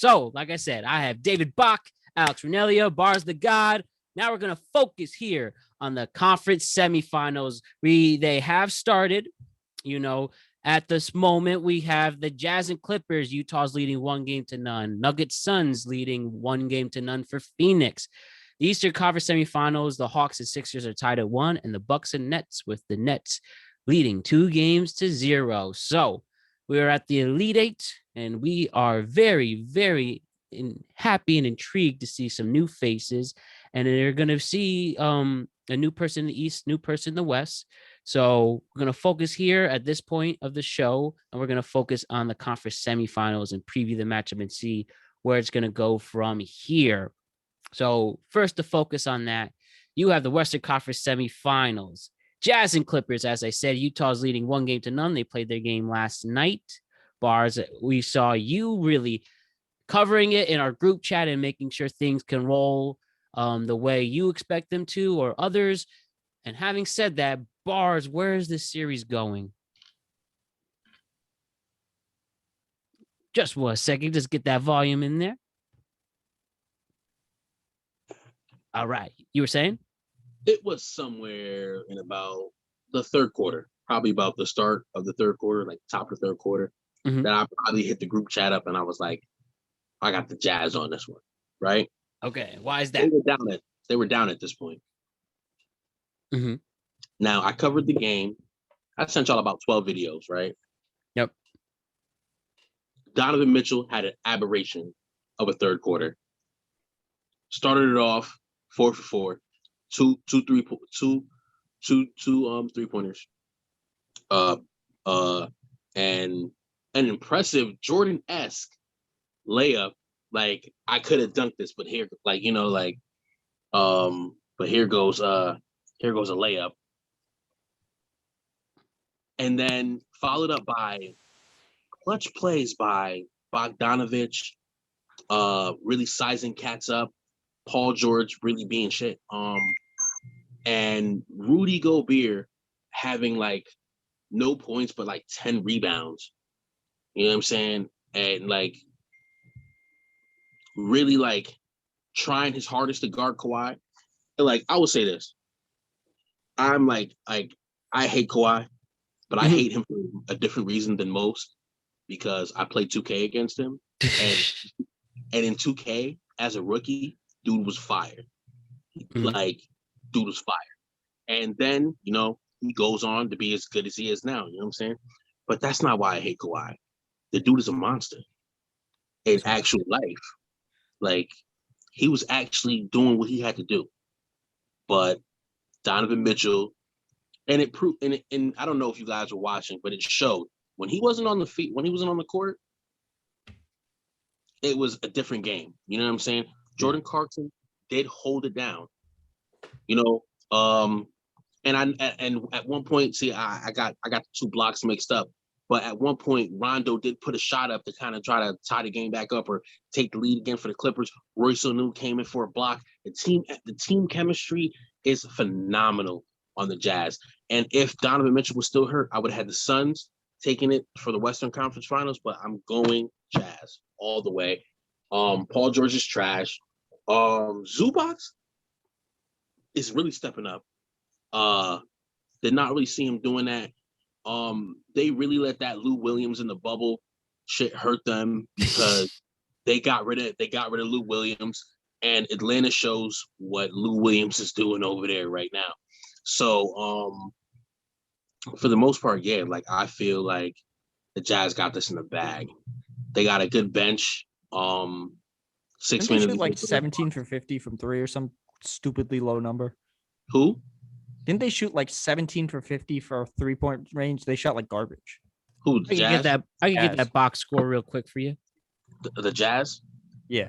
So, like I said, I have David Bach, Alex Ranniello, Barz Tha God. Now we're going to focus here on the conference semifinals. They have started, at this moment, we have the Jazz and Clippers. Utah's leading 1-0. Nuggets Suns leading 1-0 for Phoenix. The Eastern Conference semifinals, the Hawks and Sixers are tied at 1, and the Bucks and Nets, with the Nets leading 2-0. So we are at the Elite Eight, and we are very, very happy and intrigued to see some new faces. And they're going to see a new person in the East, new person in the West. So we're going to focus here at this point of the show, and we're going to focus on the conference semifinals and preview the matchup and see where it's going to go from here. So first, to focus on that, you have the Western Conference semifinals. Jazz and Clippers, as I said, Utah's leading 1-0. They played their game last night. Barz, we saw you really covering it in our group chat and making sure things can roll the way you expect them to, or others. And having said that, Barz, where is this series going? Just 1 second, just get that volume in there. All right. You were saying? It was somewhere in about the third quarter, probably about the start of the third quarter, like top of the third quarter, that I probably hit the group chat up and I was like, I got the Jazz on this one, right? Okay. Why is that? They were down at this point. Mm-hmm. Now, I covered the game. I sent y'all about 12 videos, right? Yep. Donovan Mitchell had an aberration of a third quarter. Started it off 4 for 4, two three-pointers. And an impressive Jordan-esque layup. Like, I could have dunked this, but here, but here goes a layup. And then followed up by clutch plays by Bogdanovich, really sizing cats up. Paul George really being shit. And Rudy Gobert having like no points, but like 10 rebounds. You know what I'm saying? And like really like trying his hardest to guard Kawhi. And like, I will say this. I'm like I hate Kawhi, but I hate him for a different reason than most, because I played 2K against him. And in 2K, as a rookie, dude was fired. Like, dude was fired. And then, he goes on to be as good as he is now. You know what I'm saying? But that's not why I hate Kawhi. The dude is a monster in actual life. Like, he was actually doing what he had to do. But Donovan Mitchell, and it proved, and I don't know if you guys were watching, but it showed when he wasn't on the court, it was a different game. You know what I'm saying? Jordan Clarkson did hold it down. And at one point, see, I got the two blocks mixed up. But at one point, Rondo did put a shot up to kind of try to tie the game back up or take the lead again for the Clippers. Royce O'Neal came in for a block. The team chemistry is phenomenal on the Jazz. And if Donovan Mitchell was still hurt, I would have had the Suns taking it for the Western Conference Finals. But I'm going Jazz all the way. Paul George is trash. Zubac is really stepping up. Did not really see him doing that. They really let that Lou Williams in the bubble shit hurt them, because they got rid of Lou Williams, and Atlanta shows what Lou Williams is doing over there right now. So for the most part, yeah, like I feel like the Jazz got this in the bag. They got a good bench. 6 minutes like 17 for 50 from 3 or some stupidly low number. Who? Didn't they shoot like 17 for 50 for 3-point range? They shot like garbage. Who? I can get that box score real quick for you. The Jazz? Yeah.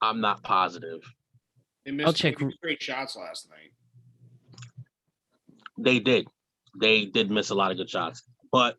I'm not positive. They missed straight shots last night. They did. They did miss a lot of good shots. But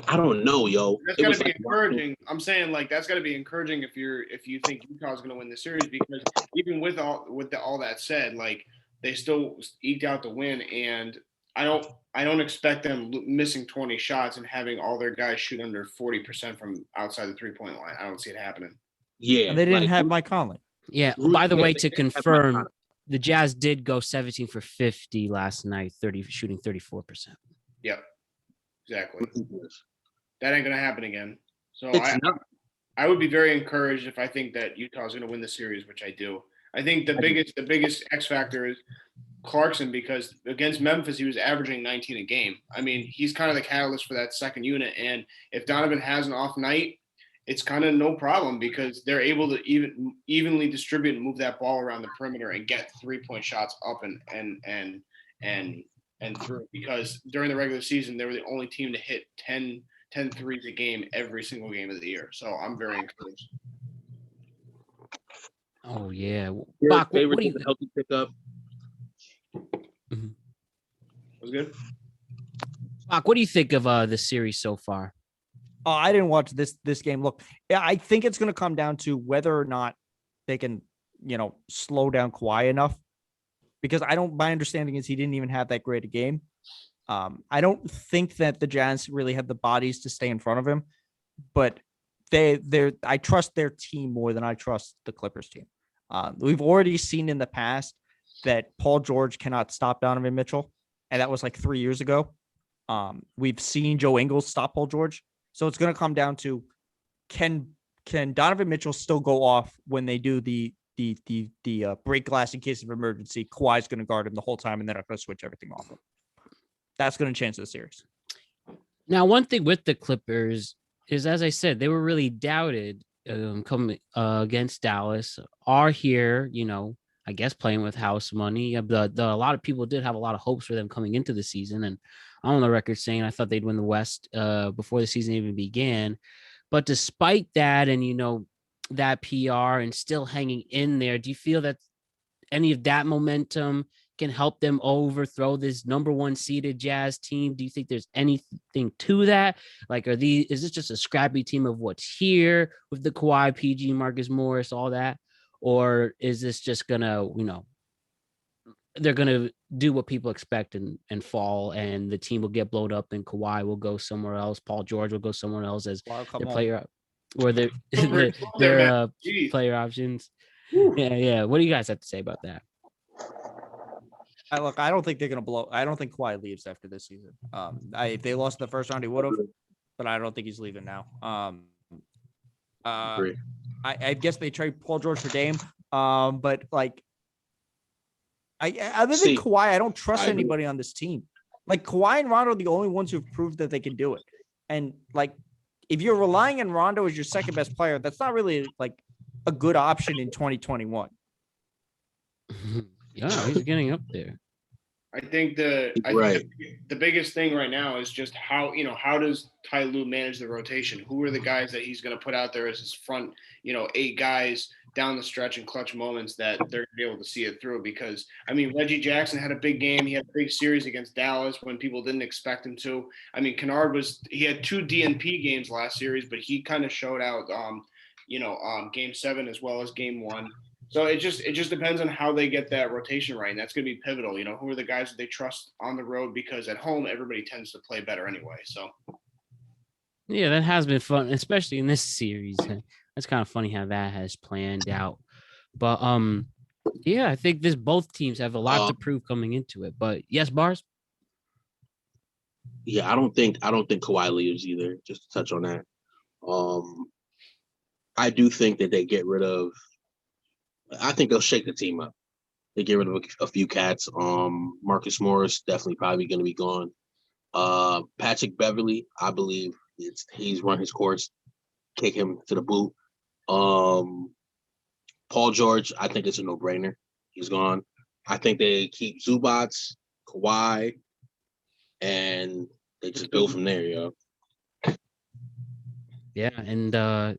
I don't know, yo. That's gotta be encouraging. I'm saying, like, that's gotta be encouraging if you think Utah's gonna win the series, because even with all that said, like, they still eked out the win. And I don't expect them missing 20 shots and having all their guys shoot under 40% from outside the 3-point line. I don't see it happening. Yeah, And they didn't have Mike Conley. Yeah. By the way, to confirm, the Jazz did go 17 for 50 last night, shooting 34%. Yep, exactly. That ain't gonna happen again. So I would be very encouraged if I think that Utah is gonna win the series, which I do. I think the biggest X factor is Clarkson, because against Memphis he was averaging 19 a game. I mean, he's kind of the catalyst for that second unit, and if Donovan has an off night, it's kind of no problem because they're able to evenly distribute and move that ball around the perimeter and get 3-point shots up and through. Because during the regular season, they were the only team to hit 10 threes a game every single game of the year. So I'm very encouraged. Oh yeah, Bach, what do you help you pick up? Mm-hmm. Was good. Bach, what do you think of the series so far? Oh, I didn't watch this game. Look, I think it's going to come down to whether or not they can, slow down Kawhi enough. Because my understanding is he didn't even have that great a game. I don't think that the Jazz really have the bodies to stay in front of him, but I trust their team more than I trust the Clippers team. We've already seen in the past that Paul George cannot stop Donovan Mitchell, and that was like 3 years ago. We've seen Joe Ingles stop Paul George. So it's going to come down to can Donovan Mitchell still go off when they do the break glass in case of emergency? Kawhi's going to guard him the whole time, and they're not going to switch everything off. That's going to change the series. Now, one thing with the Clippers is, as I said, they were really doubted coming against Dallas. Are here, I guess playing with house money. A lot of people did have a lot of hopes for them coming into the season, and I'm on the record saying I thought they'd win the West before the season even began. But despite that, and that PR and still hanging in there, do you feel that any of that momentum can help them overthrow this number one seeded Jazz team? Do you think there's anything to that? Like, is this just a scrappy team of what's here with the Kawhi, PG, Marcus Morris, all that? Or is this just gonna, they're gonna do what people expect and fall, and the team will get blown up, and Kawhi will go somewhere else, Paul George will go somewhere else as their player, or their player options? Yeah. What do you guys have to say about that? I don't think they're gonna blow. I don't think Kawhi leaves after this season. If they lost in the first round, he would have, but I don't think he's leaving now. I guess they trade Paul George for Dame. But like, other than Kawhi, I don't trust anybody on this team. Like, Kawhi and Rondo are the only ones who've proved that they can do it. And like, if you're relying on Rondo as your second best player, that's not really like a good option in 2021. Yeah, he's getting up there. I think the biggest thing right now is just how does Ty Lue manage the rotation? Who are the guys that he's going to put out there as his front, 8 guys down the stretch in clutch moments that they're going to be able to see it through? Because, I mean, Reggie Jackson had a big game. He had a big series against Dallas when people didn't expect him to. I mean, Kennard he had 2 DNP games last series, but he kind of showed out, game 7 as well as game 1. So it just depends on how they get that rotation right, and that's going to be pivotal. Who are the guys that they trust on the road? Because at home, everybody tends to play better anyway. So, yeah, that has been fun, especially in this series. That's kind of funny how that has planned out. But yeah, I think both teams have a lot to prove coming into it. But yes, Barz. Yeah, I don't think Kawhi leaves either. Just to touch on that, I do think that they get rid of. I think they'll shake the team up. They get rid of a few cats. Marcus Morris definitely probably going to be gone. Patrick Beverly, I believe he's run his course. Kick him to the boot. Paul George, I think it's a no-brainer. He's gone. I think they keep Zubac, Kawhi, and they just build from there, yo. Yeah, and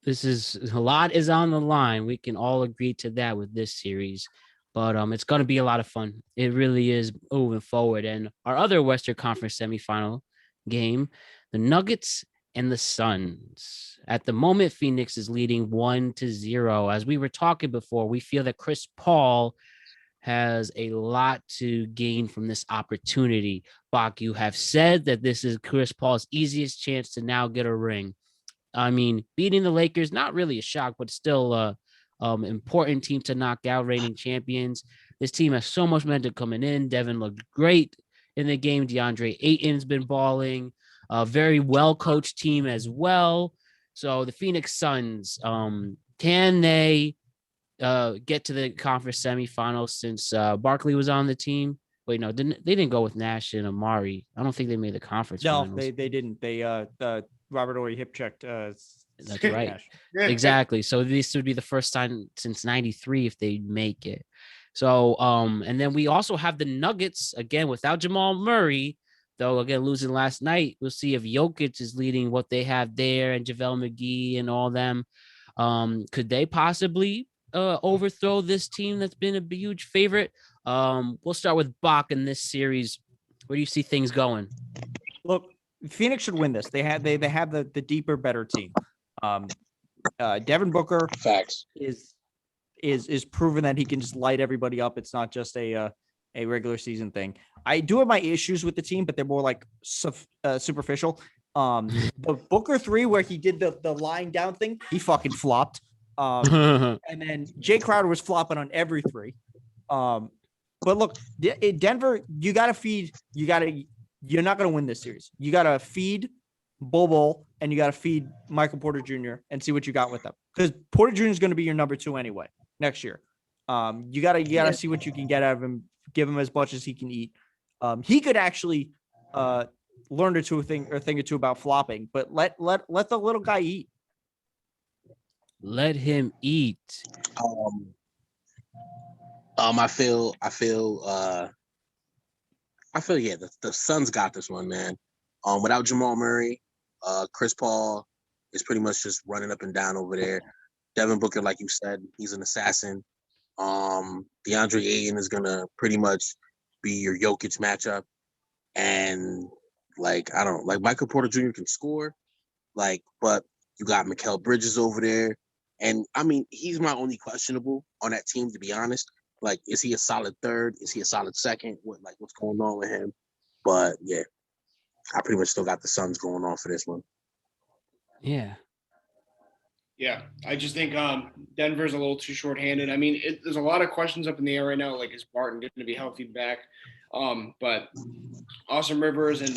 this is a lot is on the line. We can all agree to that with this series, but it's going to be a lot of fun. It really is moving forward. And our other Western Conference semifinal game, the Nuggets and the Suns. At the moment, Phoenix is leading 1-0. As we were talking before, we feel that Chris Paul has a lot to gain from this opportunity. Bach, you have said that this is Chris Paul's easiest chance to now get a ring. I mean, beating the Lakers, not really a shock, but still a important team to knock out, reigning champions. This team has so much momentum coming in. Devin looked great in the game. DeAndre Ayton's been balling. A very well-coached team as well. So the Phoenix Suns, can they get to the conference semifinals since Barkley was on the team? Wait, no, they didn't go with Nash and Amari. I don't think they made the conference finals. No, they didn't. They Robert Ory hip checked. That's right. Exactly. So this would be the first time since '93 if they make it. So and then we also have the Nuggets again without Jamal Murray, though again losing last night. We'll see if Jokic is leading what they have there and JaVale McGee and all them. Could they possibly overthrow this team that's been a huge favorite? We'll start with Bach in this series. Where do you see things going? Look, Phoenix should win this. They have the deeper, better team. Devin Booker Facts is proven that he can just light everybody up. It's not just a regular season thing. I do have my issues with the team, but they're more like superficial. The Booker 3 where he did the lying down thing, he fucking flopped. And then Jay Crowder was flopping on every 3. But look, Denver, you got to feed. You're not going to win this series. You got to feed Bobo and you got to feed Michael Porter Jr. and see what you got with them. Because Porter Jr. is going to be your number 2 anyway next year. You gotta see what you can get out of him. Give him as much as he can eat. He could actually learn a thing or two about flopping, but let the little guy eat. Let him eat. I feel yeah, the Suns got this one, man. Without Jamal Murray, Chris Paul is pretty much just running up and down over there. Devin Booker, like you said, he's an assassin. DeAndre Ayton is gonna pretty much be your Jokic matchup. And Michael Porter Jr. can score, but you got Mikal Bridges over there. And I mean, he's my only questionable on that team, to be honest. Like, is he a solid third? Is he a solid second? What's going on with him? But yeah, I pretty much still got the Suns going on for this one. Yeah. Yeah, I just think Denver's a little too shorthanded. I mean, there's a lot of questions up in the air right now. Like, is Barton going to be healthy back? But Austin Rivers and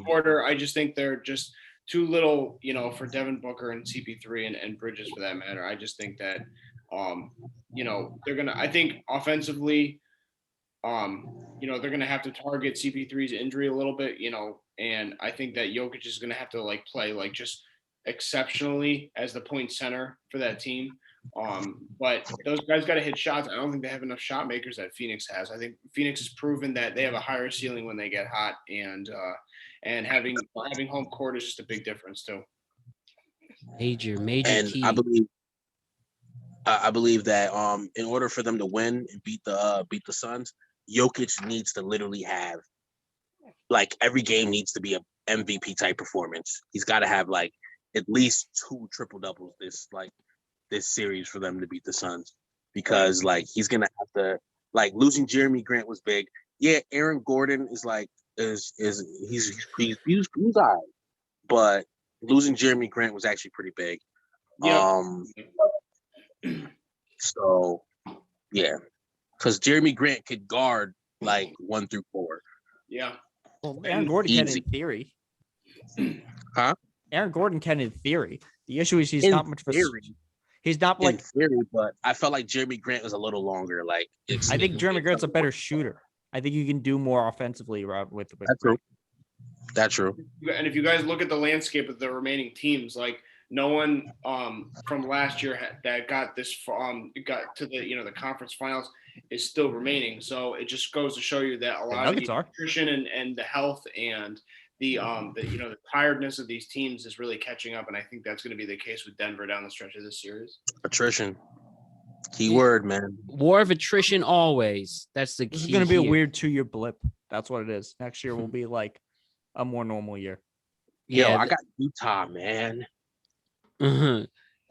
Porter, I just think they're just too little, for Devin Booker and CP3 and Bridges for that matter. I just think that, they're going to – I think offensively, they're going to have to target CP3's injury a little bit, and I think that Jokic is going to have to, play, just – exceptionally as the point center for that team. But those guys got to hit shots. I don't think they have enough shot makers that Phoenix has. I think Phoenix has proven that they have a higher ceiling when they get hot, and having home court is just a big difference too. Major and key. I believe that in order for them to win and beat the Suns, Jokic needs to literally have every game needs to be a MVP type performance. He's got to have at least 2 triple doubles this series for them to beat the Suns, because he's gonna have to losing Jeremy Grant was big. Yeah, Aaron Gordon is he's all right, but losing Jeremy Grant was actually pretty big. Yeah. So yeah, because Jeremy Grant could guard 1 through 4. Yeah. Well, Aaron Gordon can in theory. Huh? Aaron Gordon can in theory. The issue is he's in not much of a theory. He's not in theory, but I felt like Jeremy Grant was a little longer. I think Jeremy Grant's a better shooter. I think you can do more offensively with That's true. That's true. And if you guys look at the landscape of the remaining teams, no one from last year that got this got to the conference finals is still remaining. So it just goes to show you that a lot of the nutrition and the health and the tiredness of these teams is really catching up, and I think that's going to be the case with Denver down the stretch of this series. Attrition, key word, man. War of attrition always. That's the key. This is going to be a weird 2-year blip. That's what it is. Next year will be a more normal year. Yeah, I got Utah, man.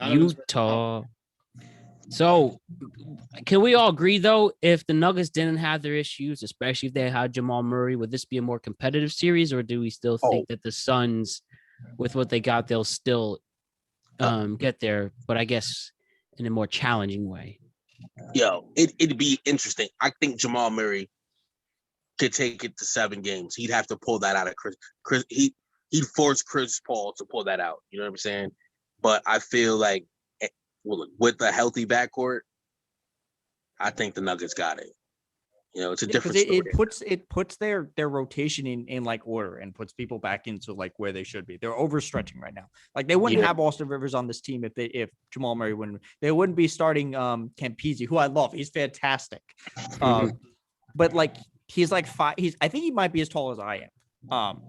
Utah. So, can we all agree though, if the Nuggets didn't have their issues, especially if they had Jamal Murray, would this be a more competitive series, or do we still think that the Suns, with what they got, they'll still get there, but I guess in a more challenging way? It'd be interesting. I think Jamal Murray could take it to 7 games. He'd have to pull that out of Chris. He'd force Chris Paul to pull that out. You know what I'm saying? But I feel like with a healthy backcourt, I think the Nuggets got it. You know, it's a different story. It puts their rotation in like order and puts people back into like where they should be. They're overstretching right now. Like they wouldn't have Austin Rivers on this team if Jamal Murray wouldn't. They wouldn't be starting Campese, who I love. He's fantastic. But like he's like 5. I think he might be as tall as I am.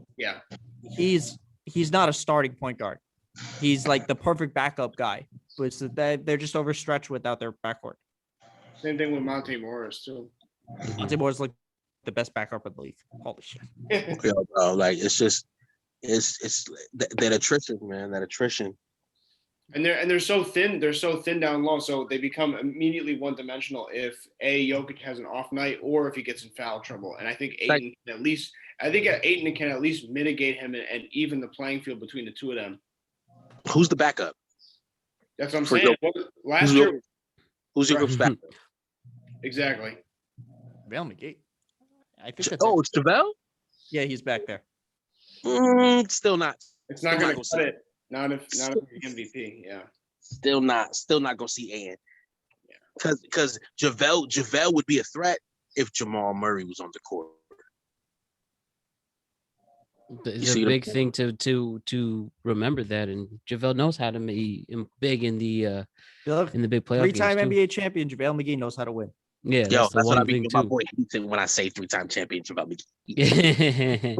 He's not a starting point guard. He's like the perfect backup guy. But they're just overstretched without their backcourt. Same thing with Monte Morris too. Monte Morris is like the best backup in the league. Holy shit! Bro, like it's that attrition, man. That attrition. And they're so thin. They're so thin down low, so they become immediately one-dimensional if Jokic has an off night or if he gets in foul trouble. And I think Ayton can at least mitigate him and even the playing field between the two of them. Who's the backup? That's what I'm saying. Last year, who's your backup? Exactly. JaVale McGee. I think that's it's JaVale? Yeah, he's back there. Still not. It's not going to cut it. Not if MVP. Yeah. Still not gonna see Ann. Yeah. Because JaVale would be a threat if Jamal Murray was on the court. It's a big thing to remember that, and JaVale knows how to be big in the big playoff. 3-time NBA champion JaVale McGee knows how to win. Yeah, that's what I mean. My boy when I say 3-time champion JaVale McGee.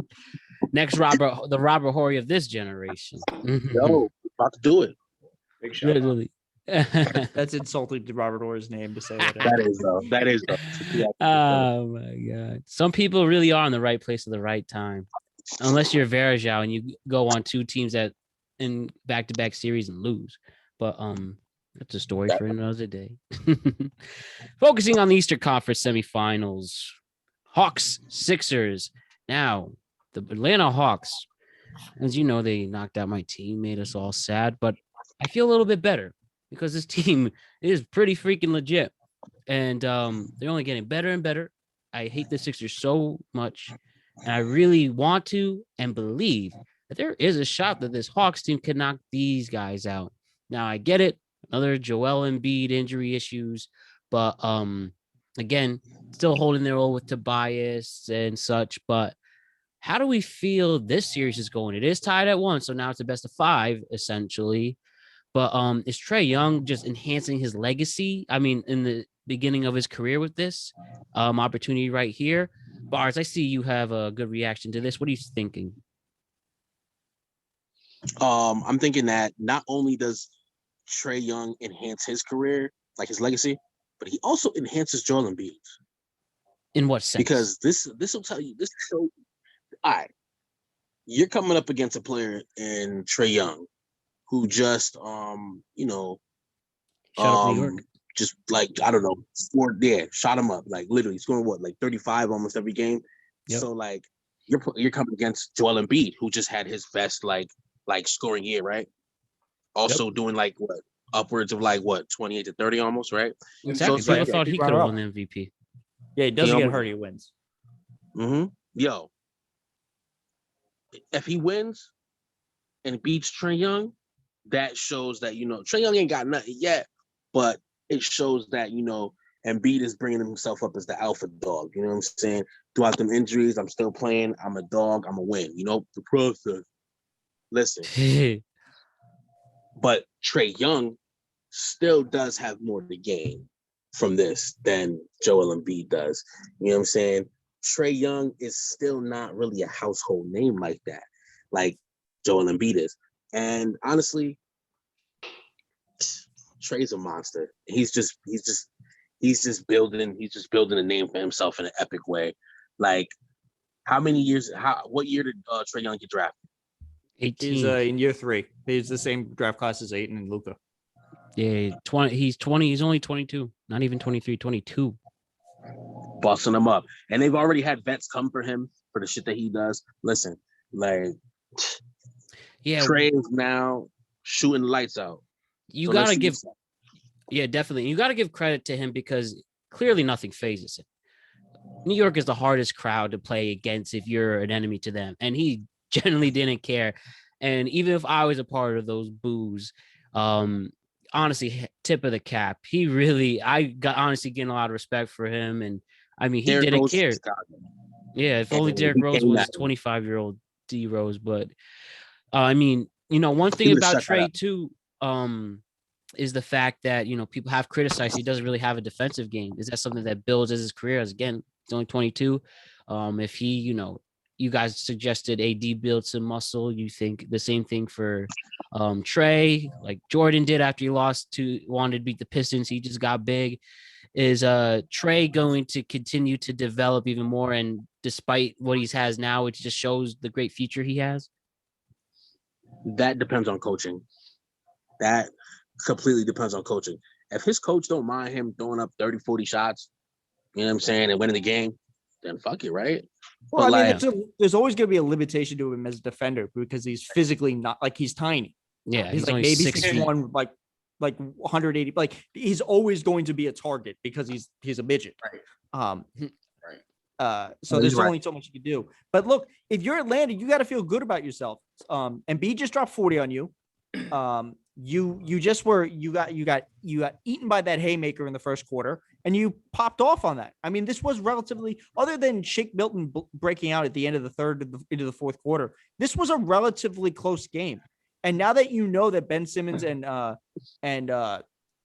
Next the Robert Horry of this generation. About to do it. Big shot. Literally. That's insulting to Robert Horry's name to say that. That is though. Yeah. Oh my God. Some people really are in the right place at the right time. Unless you're Varejao and you go on 2 teams in back-to-back series and lose. But that's a story for another day. Focusing on the Eastern Conference semifinals. Hawks, Sixers. Now, the Atlanta Hawks, as you know, they knocked out my team, made us all sad, but I feel a little bit better because this team is pretty freaking legit. And they're only getting better and better. I hate the Sixers so much. And I really want to and believe that there is a shot that this Hawks team can knock these guys out. Now, I get it. Another Joel Embiid injury issues. But, again, still holding their own with Tobias and such. But how do we feel this series is going? It is tied at 1, so now it's a best of 5, essentially. But is Trae Young just enhancing his legacy? I mean, in the beginning of his career with this opportunity right here. Barz, I see you have a good reaction to this. What are you thinking? I'm thinking that not only does Trae Young enhance his career, like his legacy, but he also enhances Joel Embiid. In what sense? Because this will tell you, this will show. All right, you're coming up against a player in Trae Young, who just Shut up, New York. Just like I don't know, shot him up, like literally scoring like 35 almost every game. Yep. So like you're coming against Joel Embiid, who just had his best like scoring year, right? Also doing like upwards of 28 to 30 almost, right? Exactly. So I thought he could have won the MVP. Yeah, he doesn't get hurt, he wins. Yo, if he wins and beats Trae Young, that shows that Trae Young ain't got nothing yet, but it shows that Embiid is bringing himself up as the alpha dog. You know what I'm saying? Throughout them injuries, I'm still playing. I'm a dog. I'm a win. The process. Listen, but Trae Young still does have more to gain from this than Joel Embiid does. You know what I'm saying? Trae Young is still not really a household name like that, like Joel Embiid is. And honestly, Trae's a monster. He's just building a name for himself in an epic way. Like, what year did Trae Young get drafted? 18. He's in year 3. He's the same draft class as Ayton and Luka. Yeah, 20. He's 20. He's only 22. Not even 23. 22. Busting him up, and they've already had vets come for him for the shit that he does. Listen, like Yeah, Trey is now shooting lights out. you So gotta give. Yeah, definitely. You gotta give credit to him because clearly nothing phases him. New York is the hardest crowd to play against if you're an enemy to them, and he generally didn't care. And even if I was a part of those boos, honestly, tip of the cap. I got honestly getting a lot of respect for him, and I mean, he didn't care. Yeah, if only Derrick Rose was 25-year-old D Rose, but I mean, one thing about Trey too, is the fact that people have criticized he doesn't really have a defensive game. Is that something that builds as his career? As again, he's only 22. If he, you guys suggested AD build some muscle, you think the same thing for Trey, like Jordan did after he wanted to beat the Pistons. He just got big. Is Trey going to continue to develop even more? And despite what he has now, it just shows the great future he has. That depends on coaching. That completely depends on coaching. If his coach don't mind him throwing up 30, 40 shots, you know what I'm saying, and winning the game, then fuck it, right? Well, but I mean, there's always going to be a limitation to him as a defender because he's physically not like he's tiny. Yeah, he's like maybe 6'1", like 180. Like he's always going to be a target because he's a midget. Right. So there's only so much you can do. But look, if you're Atlanta, you got to feel good about yourself. And B just dropped 40 on you. You got eaten by that haymaker in the first quarter, and you popped off on that. I mean, this was relatively, other than Shake Milton breaking out at the end of the third into the fourth quarter, this was a relatively close game. And now that you know that Ben Simmons and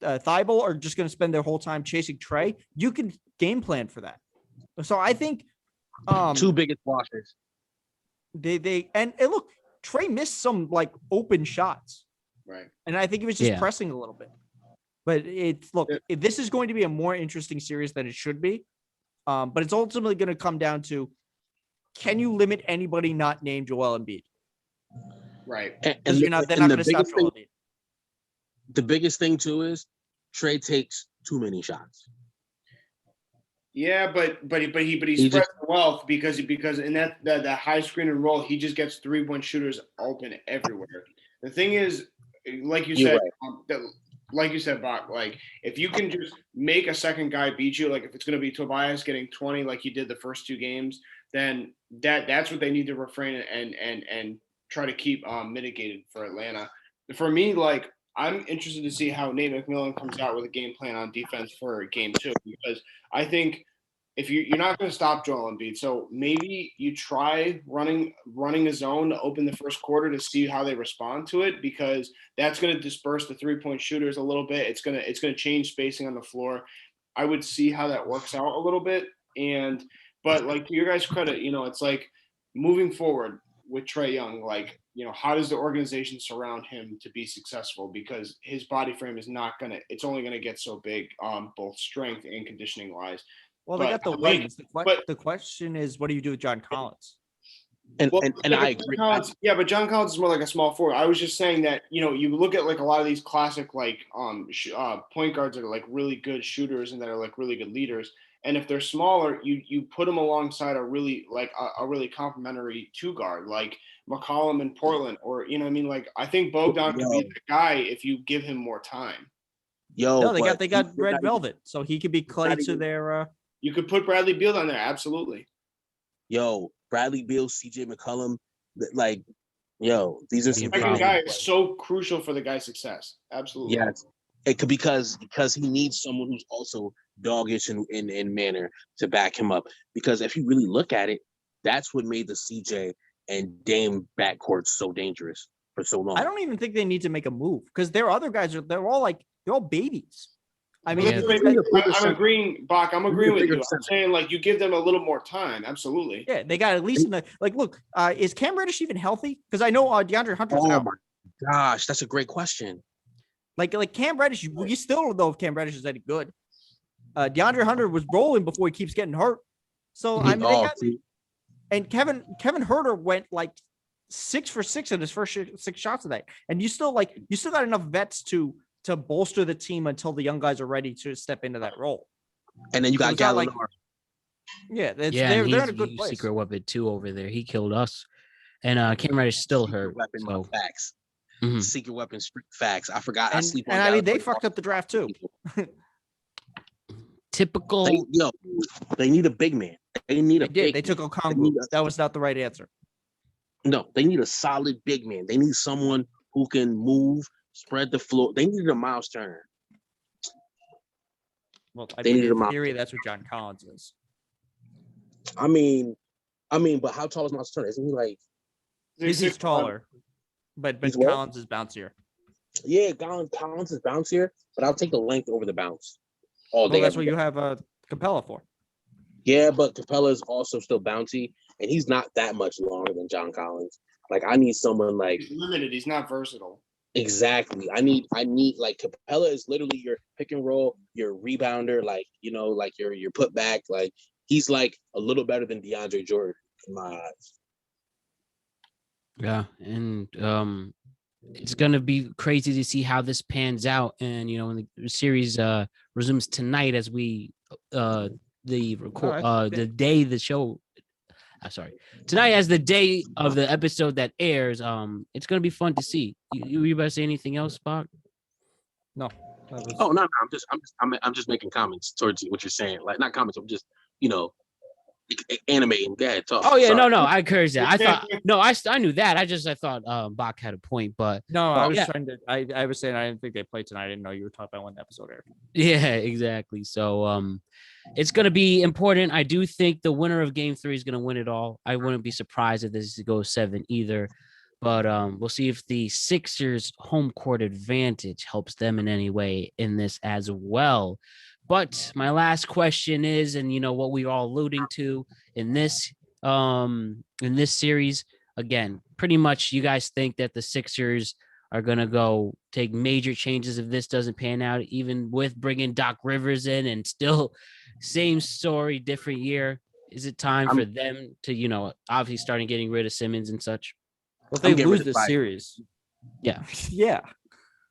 Thibault are just going to spend their whole time chasing Trey, you can game plan for that. So I think two biggest losses. They look, Trey missed some like open shots. Right. And I think he was just pressing a little bit. But this is going to be a more interesting series than it should be. But it's ultimately going to come down to, can you limit anybody not named Joel Embiid? Right. Because they're not going to stop Joel Embiid. The biggest thing too is Trey takes too many shots. Yeah, but he spreads the wealth because in that high screen and roll, he just gets 3-point shooters open everywhere. The thing is, like you said, Bach, like if you can just make a second guy beat you, like if it's going to be Tobias getting 20 like he did the first two games, then that's what they need to refrain and try to keep mitigated for Atlanta. For me, like I'm interested to see how Nate McMillan comes out with a game plan on defense for game 2, because I think if you're not going to stop Joel Embiid, so maybe you try running a zone to open the first quarter to see how they respond to it, because that's going to disperse the 3-point shooters a little bit. It's going to change spacing on the floor. I would see how that works out a little bit. But like to your guys' credit, it's like moving forward with Trae Young, like, how does the organization surround him to be successful? Because his body frame is it's only going to get so big, both strength and conditioning wise. Well, they got the wings. The question is, what do you do with John Collins? And I agree. But John Collins is more like a small forward. I was just saying that, you look at like a lot of these classic like point guards that are like really good shooters and that are like really good leaders. And if they're smaller, you put them alongside a really complimentary 2-guard like McCollum in Portland, or like I think Bogdan could be the guy if you give him more time. They got Red Velvet, so he could be Clay to their. You could put Bradley Beal on there, absolutely. Bradley Beal, CJ McCollum, like, these are some second guy is so crucial for the guy's success. Absolutely. Yes, it could because he needs someone who's also doggish in manner to back him up. Because if you really look at it, that's what made the CJ and Dame backcourt so dangerous for so long. I don't even think they need to make a move because their other guys they're all babies. I mean, I'm agreeing, Bach. I'm agreeing with you. I'm saying like you give them a little more time. Absolutely. Yeah, they got at least look. Is Cam Reddish even healthy? Because I know DeAndre Hunter's out. Oh my gosh, that's a great question. Like Cam Reddish, you still don't know if Cam Reddish is any good. DeAndre Hunter was rolling before he keeps getting hurt. So I mean, and Kevin Huerter went like 6 for 6 in his first 6 shots of that, and you still got enough vets to to bolster the team until the young guys are ready to step into that role. And then you got Gallinari. They're in a good he's place. secret weapon too over there. He killed us, and Cam Reddish still Secret hurt. weapon, So facts. Mhm. Secret weapon, street facts. I forgot. I And sleep on. I mean, they Gallinari fucked up the draft too. typical. They need a big man. They need a big. They took man. Okongwu. That was not the right answer. No, they need a solid big man. They need someone who can move, spread the floor. They need a Miles Turner. Well, I They mean, need in a theory, that's what John Collins is. I mean, but how tall is Miles Turner? Isn't he like? He's taller, but He's what? Collins is bouncier. Yeah, Collins is bouncier, but I'll take the length over the bounce all day. Well, that's what you have Capella for. Yeah, but Capella is also still bouncy, and he's not that much longer than John Collins. Like, I need someone like He's limited. He's not versatile. exactly. I need like Capella is literally your pick and roll, your rebounder, like like your put back. Like he's like a little better than DeAndre Jordan in my eyes. Yeah, and it's gonna be crazy to see how this pans out. And when the series resumes tonight, as we the day the show. Sorry, tonight as the day of the episode that airs. It's gonna be fun to see. You about to say anything else, Bach? No. Oh no, I'm just making comments towards what you're saying. Like not comments. I'm just animating. Go ahead, talk. Oh yeah, Sorry. no, I encourage that. I thought I knew that. I thought Bach had a point, but No, I was yeah. trying to. I was saying I didn't think they played tonight. I didn't know you were talking about when the episode aired. Yeah, exactly. So it's gonna be important. I do think the winner of Game 3 is gonna win it all. I wouldn't be surprised if this goes 7 either. But we'll see if the Sixers' home court advantage helps them in any way in this as well. But my last question is, and what we're all alluding to in this series, again, pretty much you guys think that the Sixers are going to go take major changes if this doesn't pan out, even with bringing Doc Rivers in and still same story, different year. Is it time for them to, obviously starting getting rid of Simmons and such? Well, if they lose this series. Yeah. Yeah.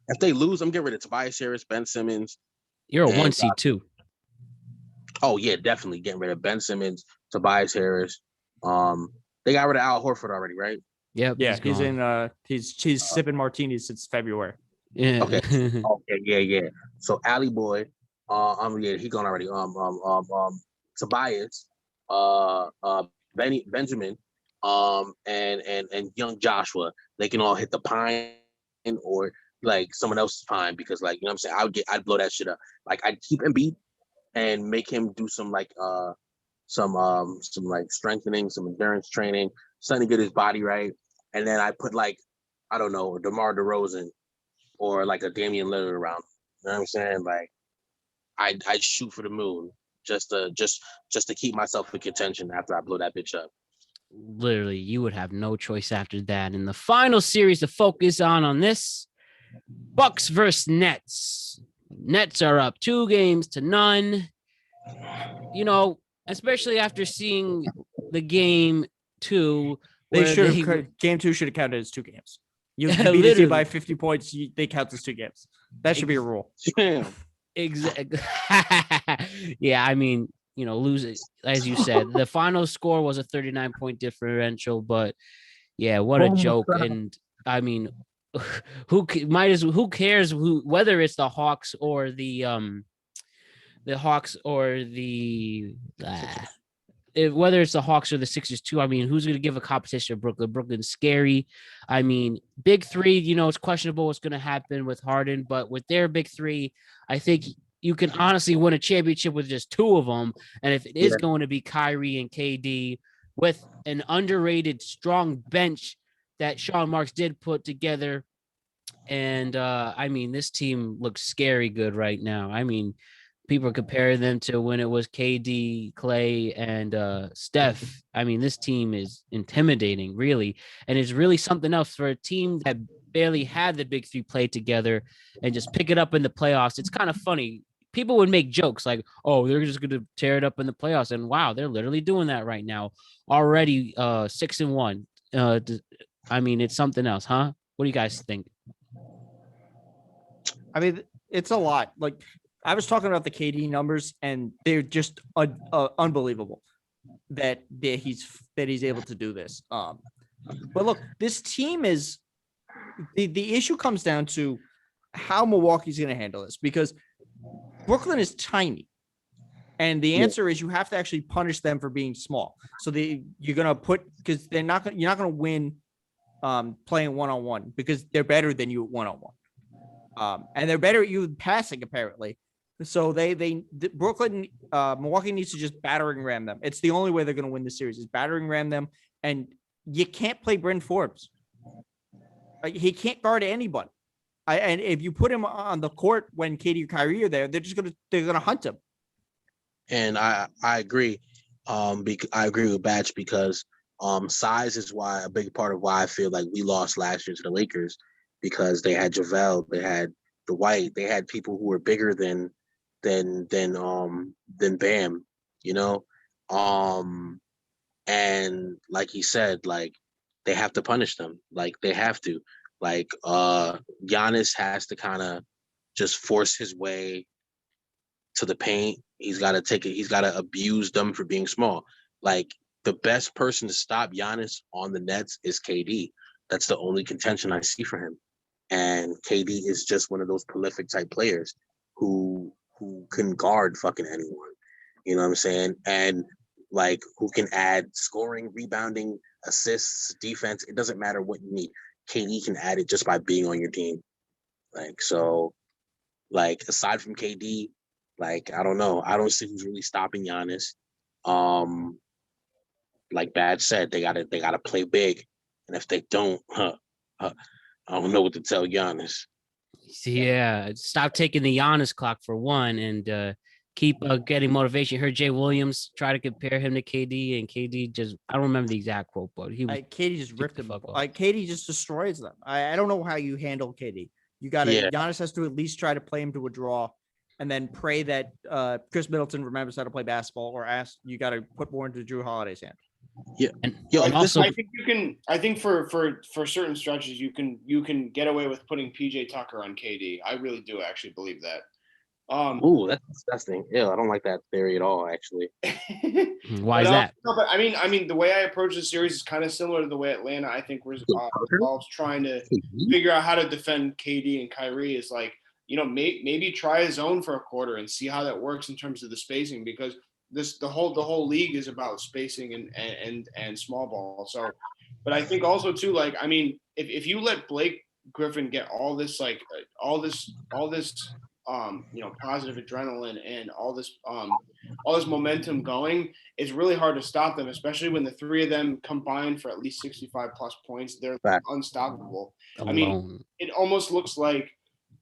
If they lose, I'm getting rid of Tobias Harris, Ben Simmons. You're a 1 seed too. Oh yeah, definitely getting rid of Ben Simmons, Tobias Harris. They got rid of Al Horford already, right? Yep. Yeah, he's in. He's sipping martinis since February. Yeah. Okay. Yeah. So Allie Boy, he gone already. Tobias, Benjamin, and young Joshua. They can all hit the pine or like someone else's pine because like what I'm saying, I'd blow that shit up. Like I'd keep Embiid and make him do some strengthening, some endurance training, something to get his body right. And then I put like, I don't know, DeMar DeRozan or like a Damian Lillard around. You know what I'm saying? Like I'd shoot for the moon just to keep myself in contention after I blow that bitch up. Literally, you would have no choice after that. In the final series to focus on this, Bucks versus Nets. Nets are up 2-0. Especially after seeing the game 2. Game 2 should have counted as 2 games. You beat a team by 50 points, they count as 2 games. That should be a rule. Exactly. Yeah, I mean, lose it, as you said. The final score was a 39-point differential, but yeah, what a joke. And I mean, who cares whether it's the Hawks or whether it's the Hawks or the Sixers too. I mean, who's going to give a competition to Brooklyn? Brooklyn's scary. I mean, big 3, it's questionable what's going to happen with Harden, but with their big 3, I think you can honestly win a championship with just 2 of them. And if it is going to be Kyrie and KD with an underrated strong bench that Sean Marks did put together. And I mean, this team looks scary good right now. I mean, people are comparing them to when it was KD, Clay, and Steph. I mean, this team is intimidating, really. And it's really something else for a team that barely had the big 3 play together and just pick it up in the playoffs. It's kind of funny. People would make jokes like, oh, they're just going to tear it up in the playoffs. And wow, they're literally doing that right now. Already 6-1. I mean, it's something else, huh? What do you guys think? I mean, it's a lot. Like I was talking about the KD numbers, and they're just unbelievable that he's able to do this. But look, this team is the issue comes down to how Milwaukee's going to handle this, because Brooklyn is tiny. And the answer is you have to actually punish them for being small. So you're going to because you're not going to win playing one-on-one, because they're better than you at one-on-one. And they're better at you passing, apparently. So Brooklyn, Milwaukee needs to just battering ram them. It's the only way they're going to win the series, is battering ram them. And you can't play Bryn Forbes. He can't guard anybody. And if you put him on the court when KD or Kyrie are there, they're gonna hunt him. And I agree. I agree with Batch, because size is a big part of why I feel like we lost last year to the Lakers, because they had JaVale, they had Dwight, they had people who were bigger than Bam, you know. And like he said, like they have to punish them. Like they have to. Like Giannis has to kind of just force his way to the paint. He's got to abuse them for being small. Like the best person to stop Giannis on the Nets is KD. That's the only contention I see for him. And KD is just one of those prolific type players who can guard fucking anyone. You know what I'm saying? And like who can add scoring, rebounding, assists, defense. It doesn't matter what you need. KD can add it just by being on your team. Like, so, like, aside from KD, like, I don't know. I don't see who's really stopping Giannis. Like Bad said, they gotta play big. And if they don't, I don't know what to tell Giannis. Yeah, stop taking the Giannis clock for one, and keep getting motivation. Heard Jay Williams try to compare him to KD, and KD just, I don't remember the exact quote, but KD just ripped him. Like KD just destroys them. I don't know how you handle KD. You got to, Giannis has to at least try to play him to a draw, and then pray that Chris Middleton remembers how to play basketball, or you got to put more into Drew Holiday's hand. Yeah, and also, I think you can. I think for certain stretches, you can get away with putting PJ Tucker on KD. I really do actually believe that. Ooh, that's disgusting. Ew, I don't like that theory at all, actually. Why is that? No, but I mean, the way I approach this series is kind of similar to the way Atlanta, I think, was trying to figure out how to defend KD and Kyrie. Is like, you know, maybe try a zone for a quarter and see how that works in terms of the spacing, because the whole league is about spacing and small ball. So, but I think also too, like, I mean, if you let Blake Griffin get all this you know, positive adrenaline and all this momentum going, it's really hard to stop them, especially when the three of them combine for at least 65 plus points. They're unstoppable. Alone. I mean, it almost looks like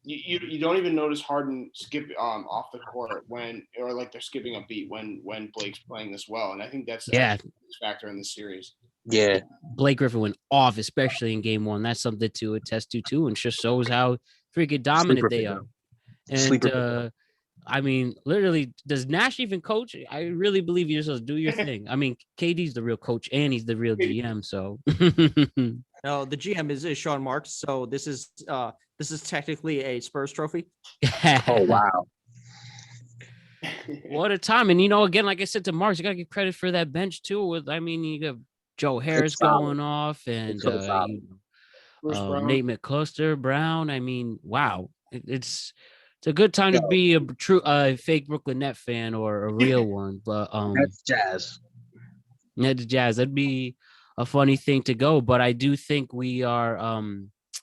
you don't even notice Harden skip off the court or like they're skipping a beat when Blake's playing this well. And I think that's the factor in this series. Yeah. Blake Griffin went off, especially in game 1. That's something to attest to too, and just shows how freaking dominant they are. And I mean, literally, does Nash even coach? I really believe you're supposed to do your thing. I mean, KD's the real coach and he's the real GM. So no, the GM is Sean Marks. So this is technically a Spurs trophy. Oh wow. What a time. And you know, again, like I said to Marks, you gotta give credit for that bench too. You got Joe Harris going off, and Nate McCluster, Brown. I mean, wow. It's a good time to be a true fake Brooklyn Net fan or a real one. But That's Jazz. That'd be a funny thing to go. But I do think we are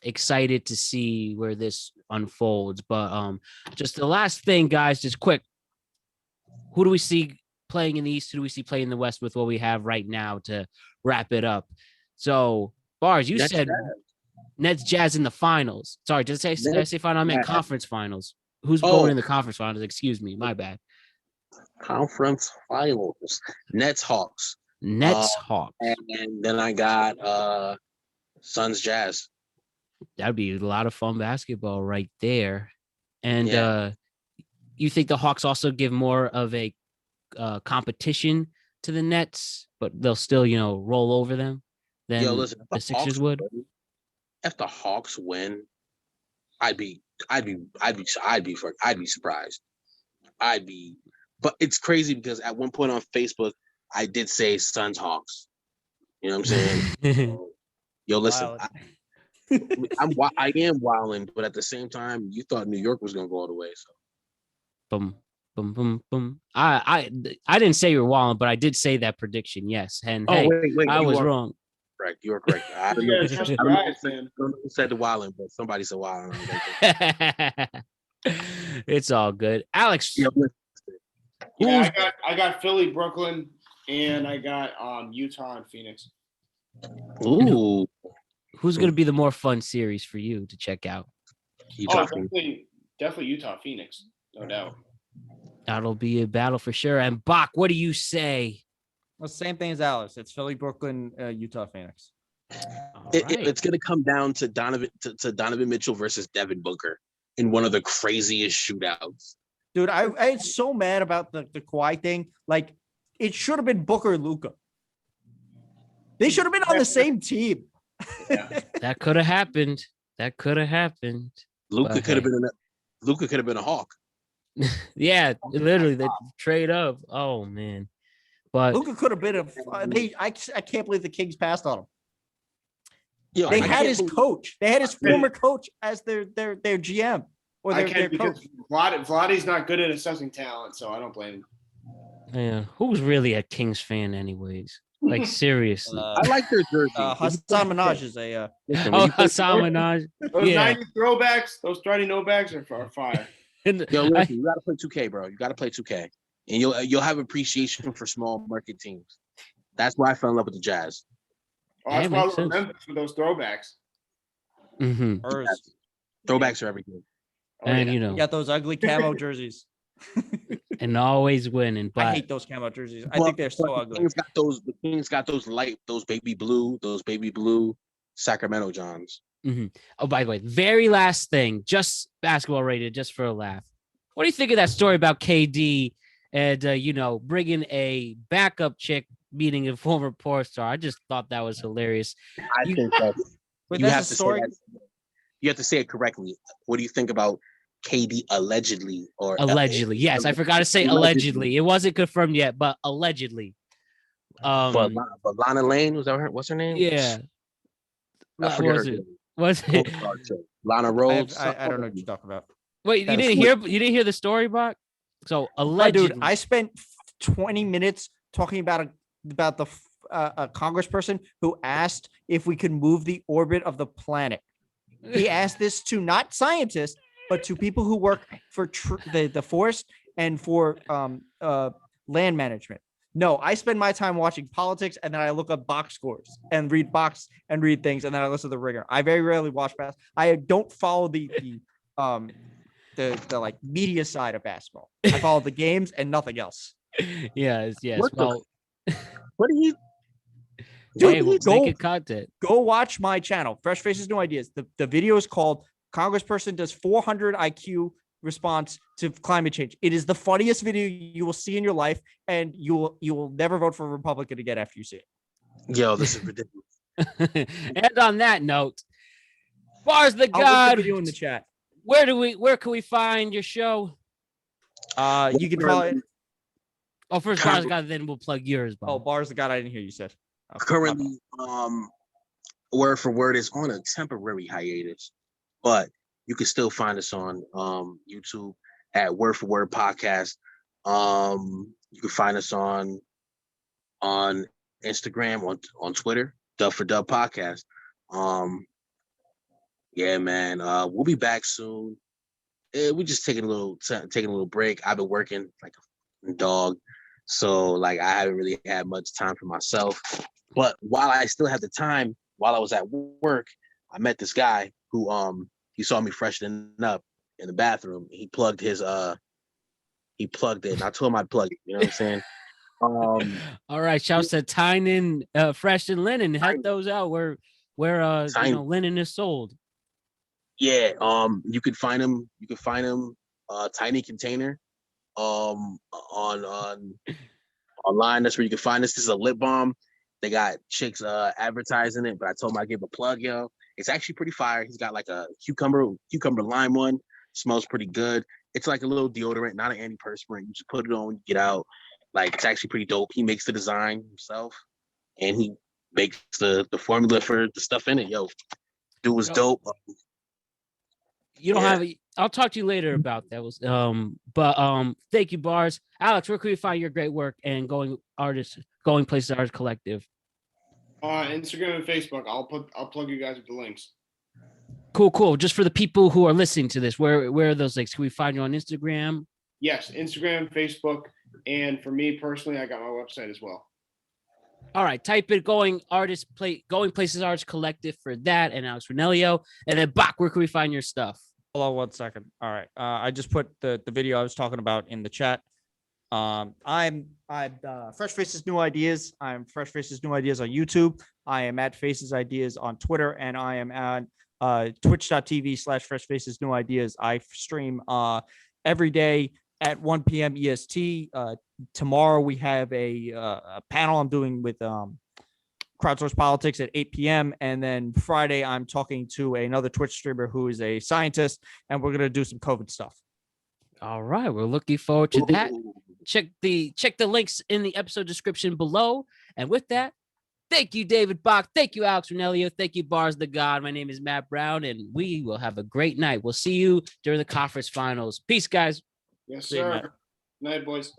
excited to see where this unfolds. But just the last thing, guys, just quick. Who do we see playing in the East? Who do we see playing in the West with what we have right now to wrap it up? So, Barz, you said Nets Jazz in the finals. Sorry, did I say final? I meant conference finals. Who's going in the conference finals? Excuse me, my bad. Conference finals. Nets Hawks. Hawks. And then I got Suns Jazz. That'd be a lot of fun basketball right there. And you think the Hawks also give more of a competition to the Nets, but they'll still, you know, roll over them than the Sixers would? If the Hawks win, I'd be I'd be surprised. But it's crazy because at one point on Facebook, I did say Suns Hawks. You know what I'm saying? Yo, listen, I am wilding, but at the same time, you thought New York was gonna go all the way. So, boom, boom, boom, boom. I didn't say you were wilding, but I did say that prediction. Yes, and wait, I was wrong. Correct, you are correct. I don't know who said the wilding, but somebody said wilding. It's all good, Alex. Yeah, I got Philly, Brooklyn, and I got Utah and Phoenix. Ooh. Who's going to be the more fun series for you to check out? Definitely Utah, Phoenix, no doubt. That'll be a battle for sure. And Bach, what do you say? Well, same thing as Alice. It's Philly, Brooklyn, Utah, Phoenix. It's going to come down to Donovan Mitchell versus Devin Booker in one of the craziest shootouts. Dude, I was so mad about the Kawhi thing. Like, it should have been Booker and Luka. They should have been on the same team. Yeah. That could have happened. Luka could have been a Hawk. Yeah, literally the trade up. Oh man. But Luka could have been I can't believe the Kings passed on him. Yo, they had his coach. They had his former coach as their GM or their coach. Vladdy's not good at assessing talent, so I don't blame him. Yeah, who's really a Kings fan, anyways? Like seriously, I like their jersey. Hassan Minaj is a. Hassan Minaj. Those 90s throwbacks, those 30 no-backs are fire. Yo, listen, you gotta play 2K, bro. You gotta play 2K, and you'll have appreciation for small market teams. That's why I fell in love with the Jazz. Oh, that's why I remember for those throwbacks. Mm-hmm. Throwbacks are everything. And you got those ugly camo jerseys. And always winning. But I hate those camo jerseys. I think they're so ugly. The Kings got those baby blue Sacramento Johns. Mm-hmm. Oh, by the way, very last thing, just basketball rated, just for a laugh. What do you think of that story about KD and bringing a backup chick meeting a former porn star? I just thought that was hilarious. I think that's you have to say that. You have to say it correctly. What do you think about KD allegedly yes, I forgot to say allegedly. It wasn't confirmed yet, but allegedly. But Lana Lane, was that her? What's her name? Yeah. I forget her name. Was it Lana Rose? I don't know what you're talking about. Wait, you didn't hear the story, Bach? So allegedly, dude, I spent 20 minutes talking about the congressperson who asked if we could move the orbit of the planet. He asked this to not scientists, but to people who work for the forest and for land management. No, I spend my time watching politics, and then I look up box scores and read things, and then I listen to the Ringer. I very rarely watch basketball. I don't follow the like media side of basketball. I follow the games and nothing else. Yes. What do you? Hey, we'll make it content. Go watch my channel, Fresh Faces, New Ideas. The video is called "Congressperson Does 400 IQ Response to Climate Change." It is the funniest video you will see in your life, and you will never vote for a Republican again after you see it. Yo, this is ridiculous. And on that note, Barz Tha God. Video in the chat. Where can we find your show? You can follow it. Oh, first Barz Tha God, then we'll plug yours. Bob. Oh, Barz Tha God, I didn't hear you said. Okay, currently, word for word is on a temporary hiatus, but you can still find us on YouTube at Word for Word Podcast. You can find us on Instagram, on Twitter, Dub for Dub Podcast. Yeah, man. We'll be back soon. We're just taking a little break. I've been working like a dog, so like I haven't really had much time for myself. But while I still have the time, while I was at work, I met this guy who he saw me freshening up in the bathroom. He plugged it, and I told him I'd plug it. You know what I'm saying? All right, shouts to Tynan, Fresh and Linen. Help those out where linen is sold. Yeah, you could find him. You can find him, Tiny Container, on online. That's where you can find this. This is a lip balm. They got chicks advertising it, but I told him I'd give a plug, yo. It's actually pretty fire. He's got like a cucumber lime one. Smells pretty good. It's like a little deodorant, not an antiperspirant. You just put it on when you get out. Like, it's actually pretty dope. He makes the design himself, and he makes the formula for the stuff in it. Yo, dude was dope. You don't have. I'll talk to you later about that. But thank you, Barz. Alex, where can we find your great work and Going Places Artists Collective? Instagram and Facebook. I'll plug you guys with the links. Cool. Just for the people who are listening to this, where are those links? Can we find you on Instagram? Yes, Instagram, Facebook, and for me personally, I got my website as well. All right, type it Going Places Artists Collective for that, and Alex Ranniello. And then Bach, where can we find your stuff? Hold on 1 second. All right. I just put the video I was talking about in the chat. I'm Fresh Faces New Ideas. I'm Fresh Faces New Ideas on YouTube. I am at Faces Ideas on Twitter, and I am at twitch.tv/Fresh Faces New Ideas. I stream every day at 1 p.m. EST. Tomorrow we have a panel I'm doing with Crowdsource Politics at 8 p.m. And then Friday, I'm talking to another Twitch streamer who is a scientist, and we're going to do some COVID stuff. All right. We're looking forward to that. Check the links in the episode description below. And with that, thank you, David Bach. Thank you, Alex Ranniello. Thank you, Barz Tha God. My name is Matt Brown, and we will have a great night. We'll see you during the conference finals. Peace, guys. Yes, sir. Night, boys.